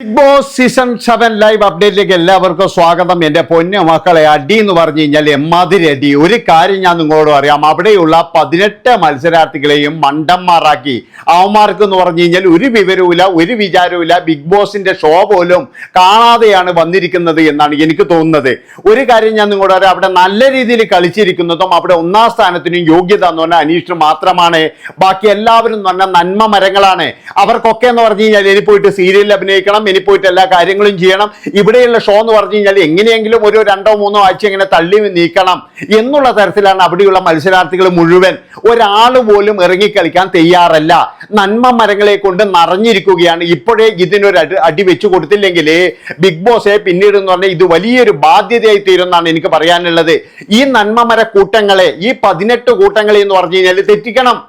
Big boss season 7 live അപ്ഡേറ്റിലേക്ക് എല്ലാവർക്കും സ്വാഗതം. എൻ്റെ പൊന്നു മക്കളെ, അടി എന്ന് പറഞ്ഞു കഴിഞ്ഞാൽ എമ്മാതിരി അടി. ഒരു കാര്യം ഞാൻ നിങ്ങളോട് അറിയാം, അവിടെയുള്ള 18 മത്സരാർത്ഥികളെയും മണ്ടന്മാരാക്കി. അവന്മാർക്ക് എന്ന് പറഞ്ഞു കഴിഞ്ഞാൽ ഒരു വിവരവുമില്ല, ഒരു വിചാരവുമില്ല. ബിഗ് ബോസിന്റെ ഷോ പോലും കാണാതെയാണ് വന്നിരിക്കുന്നത് എന്നാണ് എനിക്ക് തോന്നുന്നത്. ഒരു കാര്യം ഞാൻ നിങ്ങളോട് അറിയാം, അവിടെ നല്ല രീതിയിൽ കളിച്ചിരിക്കുന്നതും അവിടെ ഒന്നാം സ്ഥാനത്തിനും യോഗ്യത എന്ന് പറഞ്ഞാൽ അനീഷ് മാത്രമാണ്. ബാക്കി എല്ലാവരും എന്ന് പറഞ്ഞാൽ നന്മ മരങ്ങളാണ്. അവർക്കൊക്കെ എന്ന് പറഞ്ഞു കഴിഞ്ഞാൽ ഇനി പോയിട്ട് സീരിയലിൽ അഭിനയിക്കണം, ഇനി പോയിട്ട് എല്ലാ കാര്യങ്ങളും ചെയ്യണം. ഇവിടെയുള്ള ഷോ എന്ന് പറഞ്ഞു കഴിഞ്ഞാൽ എങ്ങനെയെങ്കിലും ഒരു 2-3 ആഴ്ച ഇങ്ങനെ തള്ളി നീക്കണം എന്നുള്ള തരത്തിലാണ് അവിടെയുള്ള മത്സരാർത്ഥികൾ മുഴുവൻ. ഒരാൾ പോലും ഇറങ്ങിക്കളിക്കാൻ തയ്യാറല്ല. നന്മ മരങ്ങളെ കൊണ്ട് നിറഞ്ഞിരിക്കുകയാണ്. ഇപ്പോഴേ ഇതിനൊരു അടി വെച്ചു കൊടുത്തില്ലെങ്കിൽ ബിഗ് ബോസ് പിന്നീട് എന്ന് പറഞ്ഞാൽ ഇത് വലിയൊരു ബാധ്യതയായി തീരുമെന്നാണ് എനിക്ക് പറയാനുള്ളത്. ഈ നന്മ മര കൂട്ടങ്ങളെ, ഈ 18 കൂട്ടങ്ങളെ എന്ന് പറഞ്ഞു കഴിഞ്ഞാൽ തെറ്റിക്കണം.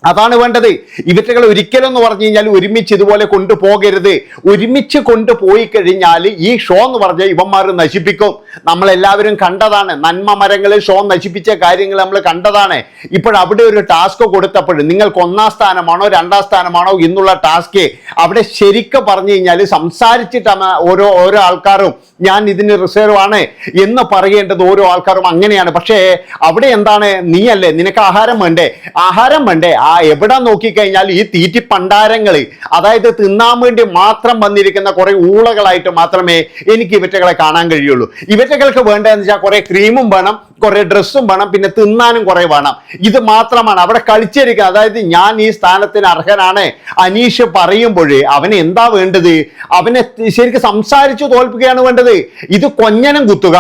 അതാണ് വേണ്ടത്. ഇവറ്റകൾ ഒരിക്കലും എന്ന് പറഞ്ഞു കഴിഞ്ഞാൽ ഒരുമിച്ച് ഇതുപോലെ കൊണ്ടുപോകരുത്. ഒരുമിച്ച് കൊണ്ടുപോയി കഴിഞ്ഞാൽ ഈ ഷോ എന്ന് പറഞ്ഞാൽ ഇവന്മാർ നശിപ്പിക്കും. നമ്മളെല്ലാവരും കണ്ടതാണ്, നന്മ മരങ്ങളിൽ ഷോ നശിപ്പിച്ച കാര്യങ്ങൾ നമ്മൾ കണ്ടതാണ്. ഇപ്പോഴവിടെ ഒരു ടാസ്ക് കൊടുത്തപ്പോൾ നിങ്ങൾക്ക് 1-ാം സ്ഥാനമാണോ 2-ാം സ്ഥാനമാണോ എന്നുള്ള ടാസ്ക് അവിടെ ശരിക്കും പറഞ്ഞു കഴിഞ്ഞാൽ സംസാരിച്ചിട്ടാണ് ഓരോ ആൾക്കാരും ഞാൻ ഇതിന് റിസർവ് ആണ് എന്ന് പറയേണ്ടത്. ഓരോ ആൾക്കാരും അങ്ങനെയാണ്. പക്ഷേ അവിടെ എന്താണ്, നീയല്ലേ, നിനക്ക് ആഹാരം വേണ്ടേ? ആഹാരം വേണ്ടേ? എവിടെ നോക്കിക്കഴിഞ്ഞാൽ ഈ തീറ്റി പണ്ടാരങ്ങൾ, അതായത് തിന്നാൻ വേണ്ടി മാത്രം വന്നിരിക്കുന്ന കുറെ ഊളകളായിട്ട് മാത്രമേ എനിക്ക് ഇവറ്റകളെ കാണാൻ കഴിയുള്ളൂ. ഇവറ്റകൾക്ക് വേണ്ടതെന്ന് വെച്ചാൽ കുറെ ക്രീമും വേണം, കുറെ ഡ്രസ്സും വേണം, പിന്നെ തിന്നാനും കുറെ വേണം. ഇത് മാത്രമാണ് അവിടെ കളിച്ചിരിക്കുക. അതായത് ഞാൻ ഈ സ്ഥാനത്തിന് അർഹനാണ് അനീഷ് പറയുമ്പോഴേ അവന് എന്താ വേണ്ടത്? അവനെ ശരിക്കും സംസാരിച്ചു തോൽപ്പിക്കുകയാണ് വേണ്ടത്. ഇത് കൊഞ്ഞനം കുത്തുക,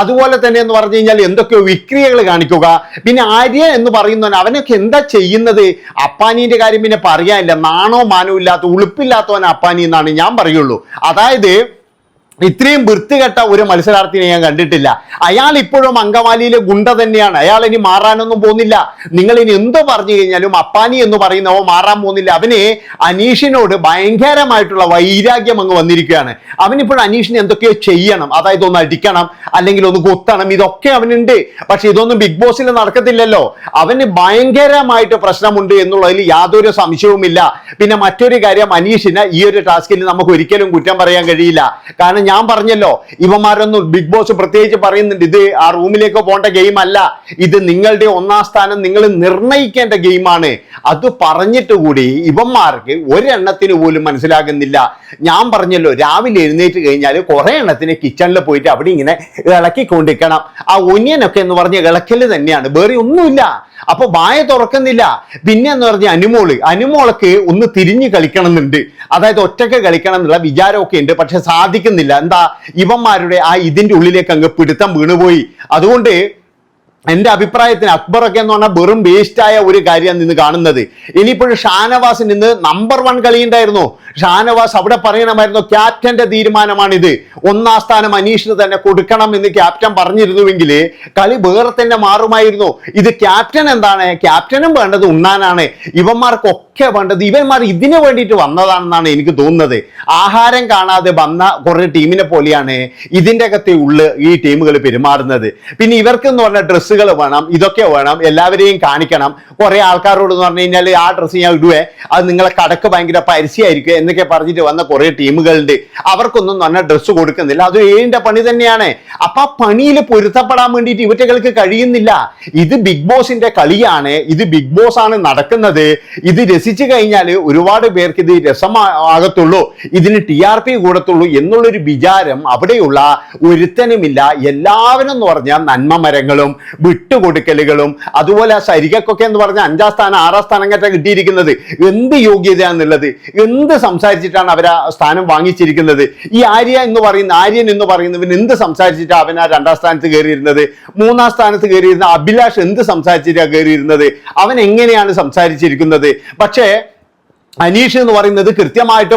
അതുപോലെ തന്നെ എന്ന് പറഞ്ഞു കഴിഞ്ഞാൽ എന്തൊക്കെയോ വിക്രിയകൾ കാണിക്കുക. പിന്നെ ആര്യ എന്ന് പറയുന്നവൻ അവനൊക്കെ എന്താ ചെയ്യുന്നത്? അപ്പാനീന്റെ കാര്യം പിന്നെ പറയാനില്ല. നാണോ മാനോ ഇല്ലാത്ത ഉളുപ്പില്ലാത്തവൻ അപ്പാനി എന്നാണ് ഞാൻ പറയുള്ളൂ. അതായത് ഇത്രയും വൃത്തികെട്ട ഒരു മത്സരാർത്ഥിനെ ഞാൻ കണ്ടിട്ടില്ല. അയാൾ ഇപ്പോഴും അങ്കമാലിയിലെ ഗുണ്ട തന്നെയാണ്. അയാൾ ഇനി മാറാനൊന്നും പോകുന്നില്ല. നിങ്ങൾ ഇനി എന്ത് പറഞ്ഞു കഴിഞ്ഞാലും അപ്പാനി എന്ന് പറയുന്നവ മാറാൻ പോകുന്നില്ല. അവന് അനീഷിനോട് ഭയങ്കരമായിട്ടുള്ള വൈരാഗ്യം അങ്ങ് വന്നിരിക്കുകയാണ്. അവനിപ്പോഴും അനീഷിനെ എന്തൊക്കെയോ ചെയ്യണം, അതായത് ഒന്ന് അടിക്കണം, അല്ലെങ്കിൽ ഒന്ന് കൊത്തണം, ഇതൊക്കെ അവനുണ്ട്. പക്ഷെ ഇതൊന്നും ബിഗ് ബോസിൽ നടക്കത്തില്ലല്ലോ. അവന് ഭയങ്കരമായിട്ട് പ്രശ്നമുണ്ട് എന്നുള്ളതിൽ യാതൊരു സംശയവുമില്ല. പിന്നെ മറ്റൊരു കാര്യം, അനീഷിന് ഈ ഒരു ടാസ്കിൽ നമുക്ക് ഒരിക്കലും കുറ്റം പറയാൻ കഴിയില്ല. കാരണം ഞാൻ പറഞ്ഞല്ലോ, ഇവന്മാരൊന്നും ബിഗ് ബോസ് പ്രത്യേകിച്ച് പറയുന്നുണ്ട്, ഇത് ആ റൂമിലേക്ക് പോകേണ്ട ഗെയിം അല്ല, ഇത് നിങ്ങളുടെ 1-ാം സ്ഥാനം നിങ്ങൾ നിർണയിക്കേണ്ട ഗെയിമാണ്. അത് പറഞ്ഞിട്ട് കൂടി ഇവന്മാർക്ക് ഒരെണ്ണത്തിന് പോലും മനസ്സിലാകുന്നില്ല. ഞാൻ പറഞ്ഞല്ലോ, രാവിലെ എഴുന്നേറ്റ് കഴിഞ്ഞാൽ കുറെ എണ്ണത്തിന് കിച്ചണിൽ പോയിട്ട് അവിടെ ഇങ്ങനെ ഇളക്കിക്കൊണ്ടിരിക്കണം. ആ ഒനിയനൊക്കെ എന്ന് പറഞ്ഞ ഇളക്കല് തന്നെയാണ്, വേറെ ഒന്നുമില്ല. അപ്പൊ വായ തുറക്കുന്നില്ല. പിന്നെ എന്ന് പറഞ്ഞ അനുമോൾക്ക് ഒന്ന് തിരിഞ്ഞു കളിക്കണം എന്നുണ്ട്, അതായത് ഒറ്റക്ക് കളിക്കണം എന്നുള്ള വിചാരമൊക്കെ ഉണ്ട്. പക്ഷെ സാധിക്കുന്നില്ല. എന്താ, ഇവന്മാരുടെ ഇതിന്റെ ഉള്ളിലേക്ക് അങ്ങ് പിടുത്തം വീണുപോയി. അതുകൊണ്ട് എന്റെ അഭിപ്രായത്തിന് അക്ബറൊക്കെ എന്ന് പറഞ്ഞാൽ വെറും വേസ്റ്റായ ഒരു കാര്യമാണ് നിന്ന് കാണുന്നത്. ഇനിയിപ്പോഴും ഷാനവാസിന് ഇന്ന് നമ്പർ 1 കളി ഉണ്ടായിരുന്നു. ഷാനവാസ് അവിടെ പറയണമായിരുന്നു, ക്യാപ്റ്റന്റെ തീരുമാനമാണിത്, 1-ാം സ്ഥാനം അനീഷിന് തന്നെ കൊടുക്കണം എന്ന് ക്യാപ്റ്റൻ പറഞ്ഞിരുന്നുവെങ്കിൽ കളി വേറെ തന്നെ മാറുമായിരുന്നു. ഇത് ക്യാപ്റ്റൻ എന്താണ്, ക്യാപ്റ്റനും വേണ്ടത് ഉണ്ണാനാണ്. ഇവന്മാർക്കൊക്കെ വേണ്ടത്, ഇവന്മാർ ഇതിനു വേണ്ടിയിട്ട് വന്നതാണെന്നാണ് എനിക്ക് തോന്നുന്നത്. ആഹാരം കാണാതെ വന്ന കുറെ ടീമിനെ പോലെയാണ് ഇതിൻ്റെ അകത്തെ ഈ ടീമുകൾ പെരുമാറുന്നത്. പിന്നെ ഇവർക്ക് എന്ന് പറഞ്ഞ ഡ്രസ്സുകൾ വേണം, ഇതൊക്കെ വേണം, എല്ലാവരെയും കാണിക്കണം. കുറെ ആൾക്കാരോട് എന്ന് പറഞ്ഞു കഴിഞ്ഞാൽ ആ ഡ്രസ്സ് ഞാൻ ഇടുവേ, അത് നിങ്ങളെ കടക്ക് ഭയങ്കര പരസ്യമായിരിക്കും എന്നൊക്കെ പറഞ്ഞിട്ട് വന്ന കുറെ ടീമുകളുണ്ട്. അവർക്കൊന്നും നല്ല ഡ്രസ്സ് കൊടുക്കുന്നില്ല. അത് ഏഴിന്റെ പണി തന്നെയാണ്. അപ്പൊ ആ പണിയിൽ പൊരുത്തപ്പെടാൻ വേണ്ടിയിട്ട് ഇവറ്റകൾക്ക് കഴിയുന്നില്ല. ഇത് ബിഗ് ബോസിന്റെ കളിയാണ്, ഇത് ബിഗ് ബോസ് ആണ് നടക്കുന്നത്. ഇത് രസിച്ചു കഴിഞ്ഞാൽ ഒരുപാട് പേർക്ക് ഇത് രസമാകത്തുള്ളൂ, ഇതിന് TRP കൂടത്തുള്ളൂ എന്നുള്ളൊരു വിചാരം അവിടെയുള്ള ഒരുത്തനുമില്ല. എല്ലാവരും എന്ന് പറഞ്ഞാൽ നന്മ മരങ്ങളും വിട്ടുകൊടുക്കലുകളും, അതുപോലെ ആ സരികക്കൊക്കെ എന്ന് പറഞ്ഞാൽ 5-ാം സ്ഥാനം 6-ാം സ്ഥാനം കറ്റ കിട്ടിയിരിക്കുന്നത്. എന്ത് യോഗ്യതയാണെന്നുള്ളത്, എന്ത് സംസാരിച്ചിട്ടാണ് അവർ ആ സ്ഥാനം വാങ്ങിച്ചിരിക്കുന്നത്? ഈ ആര്യൻ എന്ന് പറയുന്നവൻ എന്ത് സംസാരിച്ചിട്ടാണ് അവൻ ആ 2-ാം സ്ഥാനത്ത് കയറിയിരുന്നത്? 3-ാം സ്ഥാനത്ത് കയറിയിരുന്ന അഭിലാഷ് എന്ത് സംസാരിച്ചിട്ടാണ് കയറിയിരുന്നത്? അവൻ എങ്ങനെയാണ് സംസാരിച്ചിരിക്കുന്നത്? പക്ഷേ അനീഷ് എന്ന് പറയുന്നത് കൃത്യമായിട്ട്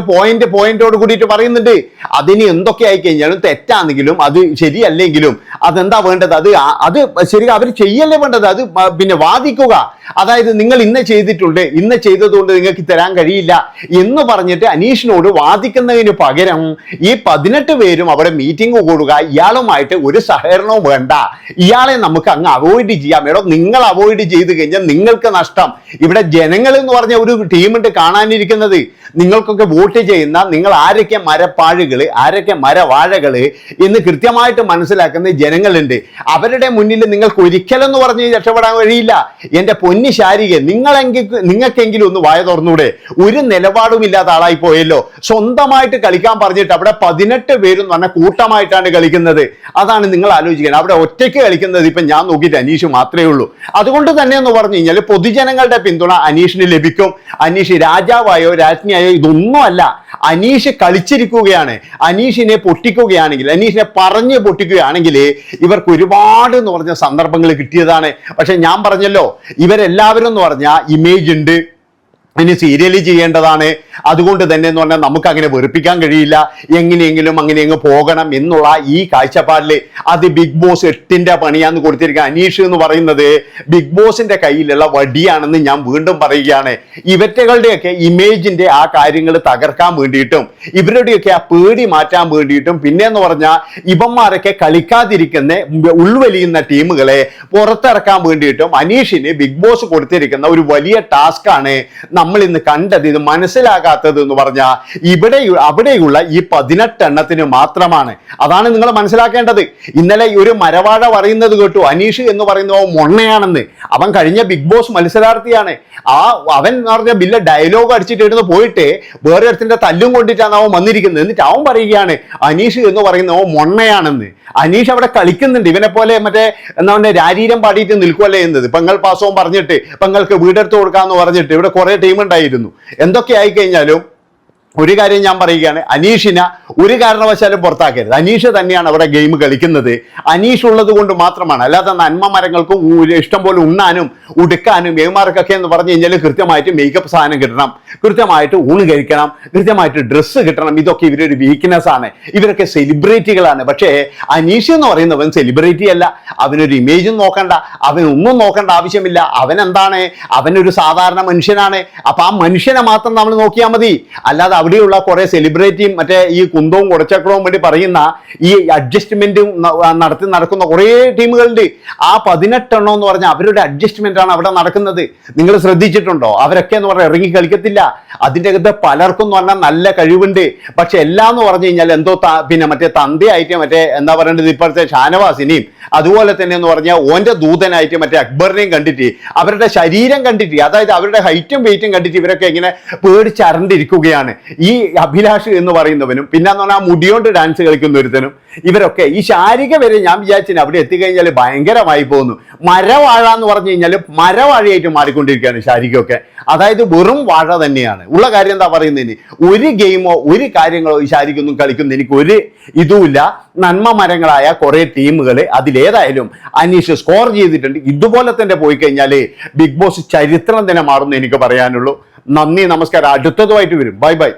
പോയിന്റോട് കൂടിയിട്ട് പറയുന്നുണ്ട്. അതിന് എന്തൊക്കെ ആയി കഴിഞ്ഞാലും തെറ്റാണെങ്കിലും അത് ശരിയല്ലെങ്കിലും അതെന്താ വേണ്ടത്, അത് ശരി അവർ ചെയ്യല്ലേ വേണ്ടത്, അത് പിന്നെ വാദിക്കുക. അതായത് നിങ്ങൾ ഇന്ന ചെയ്തിട്ടുണ്ട്, ഇന്ന ചെയ്തതുകൊണ്ട് നിങ്ങൾക്ക് തരാൻ കഴിയില്ല എന്ന് പറഞ്ഞിട്ട് അനീഷിനോട് വാദിക്കുന്നതിന് പകരം ഈ 18 പേരും അവിടെ മീറ്റിംഗ് കൂടുക, ഇയാളുമായിട്ട് ഒരു സഹകരണവും വേണ്ട, ഇയാളെ നമുക്ക് അങ്ങ് അവോയ്ഡ് ചെയ്യാം. എടോ, നിങ്ങൾ അവോയ്ഡ് ചെയ്ത് കഴിഞ്ഞാൽ നിങ്ങൾക്ക് നഷ്ടം. ഇവിടെ ജനങ്ങൾ എന്ന് പറഞ്ഞ ഒരു ടീമുണ്ട് കാണാനിരിക്കുന്നത്. നിങ്ങൾക്കൊക്കെ വോട്ട് ചെയ്യുന്ന നിങ്ങൾ ആരൊക്കെ മരപ്പാഴുകൾ, ആരൊക്കെ മരവാഴകൾ എന്ന് കൃത്യമായിട്ട് മനസ്സിലാക്കുന്ന ജനങ്ങളുണ്ട്. അവരുടെ മുന്നിൽ നിങ്ങൾക്ക് ഒരിക്കലെന്ന് പറഞ്ഞ് രക്ഷപ്പെടാൻ കഴിയില്ല. എൻ്റെ പൊന്നി ശാരിക, നിങ്ങൾക്കെങ്കിലും ഒന്ന് വായ തുറന്നൂടെ? ഒരു നിലപാടും ഇല്ലാത്ത ആളായി പോയല്ലോ. സ്വന്തമായിട്ട് കളിക്കാൻ പറഞ്ഞിട്ട് അവിടെ 18 പേരും പറഞ്ഞ കൂട്ടമായിട്ടാണ് കളിക്കുന്നത്. അതാണ് നിങ്ങൾ ആലോചിക്കുന്നത്. അവിടെ ഒറ്റയ്ക്ക് കളിക്കുന്നത് ഇപ്പം ഞാൻ നോക്കിയിട്ട് അനീഷ് മാത്രമേ ഉള്ളൂ. അതുകൊണ്ട് തന്നെ എന്ന് പറഞ്ഞു കഴിഞ്ഞാൽ പൊതുജനങ്ങളുടെ പിന്തുണ അനീഷിന് ലഭിക്കും. അനീഷ് രാജാവായോ രാജ്ഞിയായോ ഇതൊന്നുമല്ല. അനീഷ് കളിച്ചിരിക്കുകയാണ്. അനീഷിനെ പൊട്ടിക്കുകയാണെങ്കിൽ, അനീഷിനെ പറഞ്ഞ് പൊട്ടിക്കുകയാണെങ്കിൽ ഇവർക്ക് ഒരുപാട് എന്ന് പറഞ്ഞ സന്ദർഭങ്ങൾ കിട്ടിയതാണ്. പക്ഷെ ഞാൻ പറഞ്ഞല്ലോ, ഇവരെല്ലാവരും എന്ന് പറഞ്ഞാൽ ഇമേജ് ഉണ്ട്, ഇനി സീരിയലി ചെയ്യേണ്ടതാണ്. അതുകൊണ്ട് തന്നെ എന്ന് പറഞ്ഞാൽ നമുക്ക് അങ്ങനെ വെറുപ്പിക്കാൻ കഴിയില്ല. എങ്ങനെയെങ്കിലും അങ്ങനെ അങ്ങ് പോകണം എന്നുള്ള ഈ കാഴ്ചപ്പാടിൽ അത് ബിഗ് ബോസ് 8ന്റെ പണിയാന്ന് കൊടുത്തിരിക്കുക. അനീഷ് എന്ന് പറയുന്നത് ബിഗ് ബോസിന്റെ കയ്യിലുള്ള വടിയാണെന്ന് ഞാൻ വീണ്ടും പറയുകയാണ്. ഇവറ്റകളുടെയൊക്കെ ഇമേജിന്റെ ആ കാര്യങ്ങൾ തകർക്കാൻ വേണ്ടിയിട്ടും ഇവരുടെയൊക്കെ ആ പേടി മാറ്റാൻ വേണ്ടിയിട്ടും പിന്നെ എന്ന് പറഞ്ഞാൽ ഇവന്മാരൊക്കെ കളിക്കാതിരിക്കുന്ന ഉൾവലിയുന്ന ടീമുകളെ പുറത്തിറക്കാൻ വേണ്ടിയിട്ടും അനീഷിന് ബിഗ് ബോസ് കൊടുത്തിരിക്കുന്ന ഒരു വലിയ ടാസ്കാണ് നമ്മൾ ഇന്ന് കണ്ടത്. ഇത് മനസ്സിലാകാത്തത് എന്ന് പറഞ്ഞാൽ അവിടെയുള്ള ഈ 18 എണ്ണത്തിന് മാത്രമാണ്. അതാണ് നിങ്ങൾ മനസ്സിലാക്കേണ്ടത്. ഇന്നലെ ഒരു മരവാഴ പറയുന്നത് കേട്ടു, അനീഷ് എന്ന് പറയുന്നവൻ മൊണ്ണയാണെന്ന്. അവൻ കഴിഞ്ഞ ബിഗ് ബോസ് മത്സരാർത്ഥിയാണ്. അവൻ എന്ന് പറഞ്ഞ ബില്ല ഡയലോഗ് അടിച്ചിട്ട് ഇരുന്ന് പോയിട്ട് വേറെ இடത്തിന്റെ തല്ലും കൊണ്ടിട്ടാണ് അവൻ വന്നിരിക്കുന്നത്. എന്നിട്ട് അവൻ പറയുകയാണ് അനീഷ് എന്ന് പറയുന്നവൻ മൊണ്ണയാണെന്ന്. അനീഷ് അവിടെ കളിക്കുന്നുണ്ട്. ഇവനെ പോലെ മറ്റേ എന്താ രാരീരം പാടിയിട്ട് നിൽക്കുവല്ലേ എന്നത്. പെങ്ങൾ പാസവും പറഞ്ഞിട്ട് പെങ്ങൾക്ക് വീടെടുത്ത് കൊടുക്കാന്ന് പറഞ്ഞിട്ട് ഇവിടെ കുറെ ടീം ഉണ്ടായിരുന്നു. എന്തൊക്കെ ആയിക്കഴിഞ്ഞാലും ഒരു കാര്യം ഞാൻ പറയുകയാണ്, അനീഷിനെ ഒരു കാരണവശാലും പുറത്താക്കരുത്. അനീഷ് തന്നെയാണ് അവിടെ ഗെയിം കളിക്കുന്നത്. അനീഷ് ഉള്ളത് കൊണ്ട് മാത്രമാണ്. അല്ലാതെ നന്മ മരങ്ങൾക്കും ഇഷ്ടം പോലെ ഉണ്ണാനും ഉടുക്കാനും ഏമാർക്കൊക്കെ എന്ന് പറഞ്ഞു കഴിഞ്ഞാൽ കൃത്യമായിട്ട് മേക്കപ്പ് സാധനം കിട്ടണം, കൃത്യമായിട്ട് ഊണ് കഴിക്കണം, കൃത്യമായിട്ട് ഡ്രസ്സ് കിട്ടണം. ഇതൊക്കെ ഇവരൊരു വീക്ക്നെസ് ആണ്. ഇവരൊക്കെ സെലിബ്രിറ്റികളാണ്. പക്ഷേ അനീഷ് എന്ന് പറയുന്നവൻ സെലിബ്രിറ്റി അല്ല. അവനൊരു ഇമേജും നോക്കണ്ട, അവനൊന്നും നോക്കേണ്ട ആവശ്യമില്ല. അവൻ എന്താണ്? അവനൊരു സാധാരണ മനുഷ്യനാണ്. അപ്പൊ ആ മനുഷ്യനെ മാത്രം നമ്മൾ നോക്കിയാൽ മതി. അല്ലാതെ അവിടെയുള്ള കുറെ സെലിബ്രിറ്റിയും മറ്റേ ഈ കുന്തവും കുടച്ചക്രവും വേണ്ടി പറയുന്ന ഈ അഡ്ജസ്റ്റ്മെന്റും നടക്കുന്ന കുറെ ടീമുകളുണ്ട്. ആ 18 എണ്ണം എന്ന് പറഞ്ഞാൽ അവരുടെ അഡ്ജസ്റ്റ്മെന്റ് ആണ് അവിടെ നടക്കുന്നത്. നിങ്ങൾ ശ്രദ്ധിച്ചിട്ടുണ്ടോ? അവരൊക്കെ എന്ന് പറഞ്ഞാൽ ഇറങ്ങി കളിക്കത്തില്ല. അതിൻ്റെ അകത്ത് പലർക്കും എന്ന് പറഞ്ഞാൽ നല്ല കഴിവുണ്ട്. പക്ഷെ എല്ലാം എന്ന് പറഞ്ഞു കഴിഞ്ഞാൽ എന്തോ പിന്നെ മറ്റേ തന്തയായിട്ട് മറ്റേ എന്താ പറയേണ്ടത് ഇപ്പോഴത്തെ ഷാനവാസിനെയും അതുപോലെ തന്നെ എന്ന് പറഞ്ഞാൽ ഓന്റെ ദൂതനായിട്ട് മറ്റേ അക്ബറിനെയും കണ്ടിട്ട് അവരുടെ ശരീരം കണ്ടിട്ട്, അതായത് അവരുടെ ഹൈറ്റും വെയിറ്റും കണ്ടിട്ട് ഇവരൊക്കെ ഇങ്ങനെ പേടിച്ചരണ്ടിരിക്കുകയാണ്. ഈ അഭിലാഷ് എന്ന് പറയുന്നവനും പിന്നെ എന്ന് പറഞ്ഞാൽ മുടിയോണ്ട് ഡാൻസ് കളിക്കുന്ന ഒരുത്തനും ഇവരൊക്കെ ഈ ശാരിക വരെ ഞാൻ വിചാരിച്ചു അവിടെ എത്തിക്കഴിഞ്ഞാൽ ഭയങ്കരമായി പോകുന്നു. മരവാഴ എന്ന് പറഞ്ഞു കഴിഞ്ഞാൽ മരവാഴയായിട്ട് മാറിക്കൊണ്ടിരിക്കുകയാണ് ശാരികയൊക്കെ. അതായത് വെറും വാഴ തന്നെയാണ്. ഉള്ള കാര്യം എന്താ പറയുന്നതിന്? ഒരു ഗെയിമോ ഒരു കാര്യങ്ങളോ ഈ ശാരികൊന്നും കളിക്കുന്ന എനിക്ക് ഒരു ഇതുമില്ല. നന്മ മരങ്ങളായ കുറെ ടീമുകൾ അതിലേതായാലും അനീഷ് സ്കോർ ചെയ്തിട്ടുണ്ട്. ഇതുപോലെ തന്നെ പോയി കഴിഞ്ഞാൽ ബിഗ് ബോസ് ചരിത്രം തന്നെ മാറുമെന്ന് എനിക്ക് പറയാനുള്ളൂ. നന്ദി, നമസ്കാരം. അടുത്തതുമായിട്ട് വരും. Bye bye.